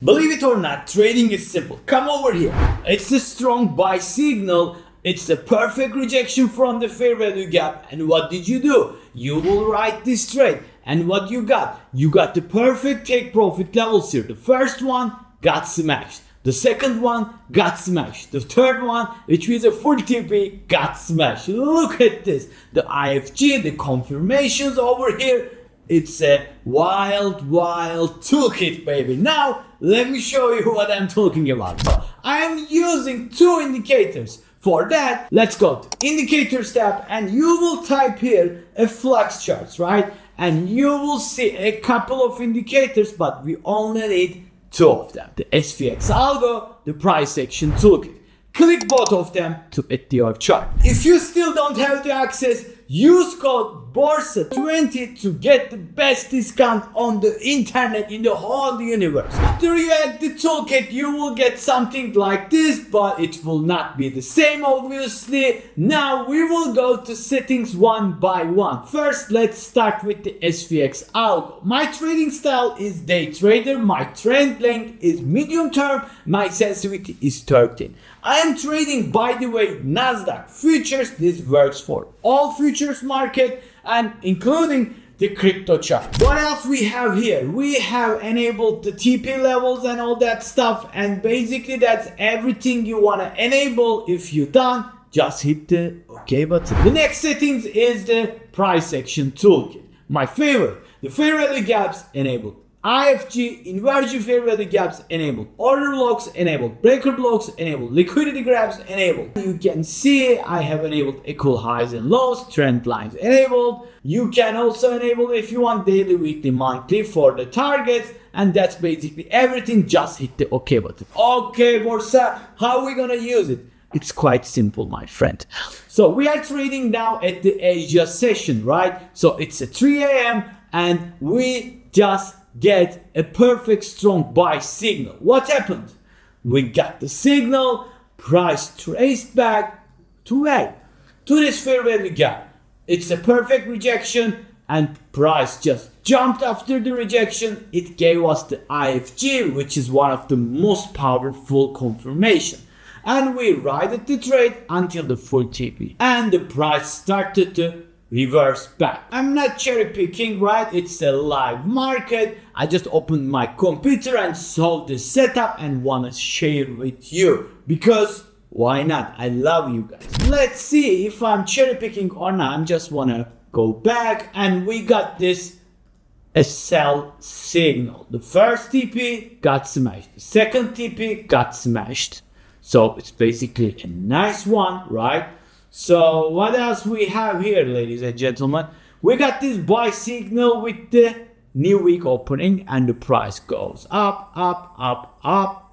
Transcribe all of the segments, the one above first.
Believe it or not, trading is simple. Come over here. It's a strong buy signal. It's a perfect rejection from the fair value gap. And what did you do? You will write this trade. And what you got? You got the perfect take profit levels here. The first one got smashed. The second one got smashed. The third one, which was a full TP, got smashed. Look at this. The IFG, the confirmations over here. It's a wild toolkit, baby. Now, let me show you what I'm talking about. I am using two indicators. For that, let's go to Indicators tab and you will type here a Flux Charts, right? And you will see a couple of indicators, but we only need two of them. The SVX algo, the price action toolkit. Click both of them to get your chart. If you still don't have the access, use code BORSA20 to get the best discount on the internet in the whole universe. After you add the toolkit, you will get something like this, but it will not be the same obviously. Now we will go to settings one by one. First, let's start with the SVX algo. My trading style is day trader, my trend length is medium term, my sensitivity is 13. I am trading, by the way, Nasdaq futures. This works for all futures market and including the crypto chart. What else we have here? We have enabled the TP levels and all that stuff, and basically that's everything you want to enable. If you're done, just hit the OK button. The next settings is the price action toolkit. My favorite, the fair value gaps enabled. IFG, inversion fair value gaps enabled, order blocks enabled, breaker blocks enabled, liquidity grabs enabled. You can see I have enabled equal highs and lows, trend lines enabled. You can also enable if you want daily, weekly, monthly for the targets, and that's basically everything. Just hit the OK button. Okay, Borsa, how are we gonna use it? It's quite simple, my friend. So we are trading now at the Asia session, right? So it's at 3 a.m. and we just get a perfect strong buy signal. What happened? We got the signal, price traced back to where? To this fair value gap. It's a perfect rejection and price just jumped after the rejection. It gave us the IFG, which is one of the most powerful confirmation. And we ride the trade until the full TP. And the price started to reverse back. I'm not cherry picking, right? It's a live market. I just opened my computer and saw the setup and want to share with you because why not? I love you guys. Let's see if I'm cherry picking or not. I just want to go back and we got this a sell signal. The first TP got smashed. The second TP got smashed. So it's basically a nice one, right? So what else we have here, ladies and gentlemen? We got this buy signal with the new week opening and the price goes up,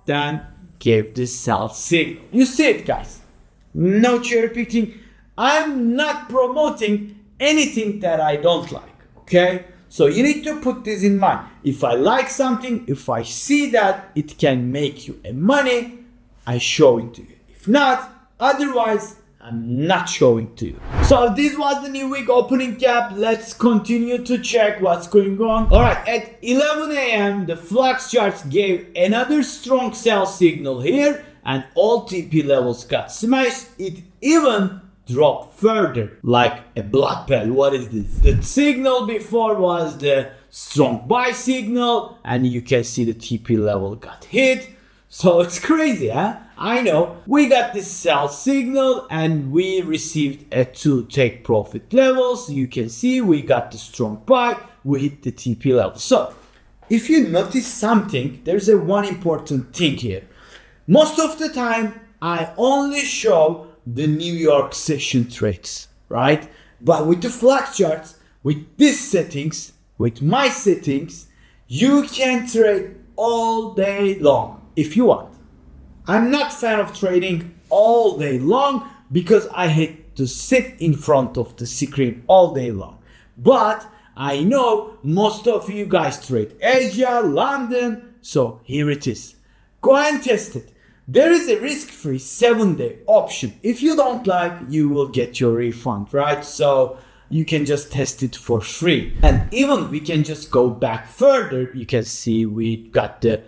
then gave this sell signal. You see it, guys. No cherry picking. I'm not promoting anything that I don't like, okay? So you need to put this in mind. If I like something, if I see that it can make you a money, I show it to you. If not, otherwise, I'm not showing to you. So this was the new week opening gap. Let's continue to check what's going on. All right, at 11 a.m. the Flux Charts gave another strong sell signal here and all TP levels got smashed. It even dropped further like a blood pell. What is this? The signal before was the strong buy signal and you can see the TP level got hit. So it's crazy, huh? I know. We got this sell signal and we received a 2 take profit levels. You can see we got the strong buy. We hit the TP level. So if you notice something, there's a one important thing here. Most of the time, I only show the New York session trades, right? But with the Flux Charts, with these settings, with my settings, you can trade all day long if you want. I'm not a fan of trading all day long because I hate to sit in front of the screen all day long. But I know most of you guys trade Asia, London, so here it is. Go and test it. There is a risk-free 7-day option. If you don't like, you will get your refund, right? So you can just test it for free. And even we can just go back further. You can see we got the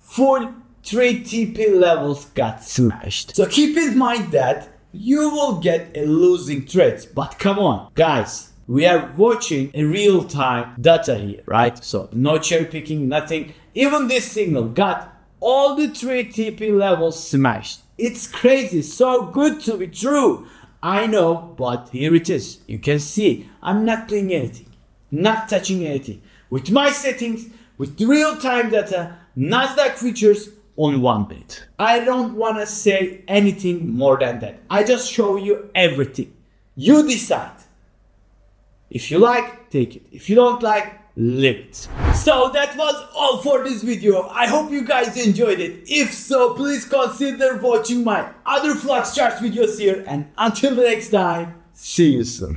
full 3 TP levels got smashed. So keep in mind that you will get a losing trade. But come on, guys. We are watching a real-time data here, right? So no cherry picking, nothing. Even this signal got all the 3 TP levels smashed. It's crazy, so good to be true. I know, but here it is. You can see I'm not doing anything, not touching anything. With my settings, with real-time data, Nasdaq futures on 1 minute. I don't want to say anything more than that. I just show you everything. You decide. If you like, take it. If you don't like, leave it. So that was all for this video. I hope you guys enjoyed it. If so, please consider watching my other Flux Charts videos here. And until the next time, see you soon.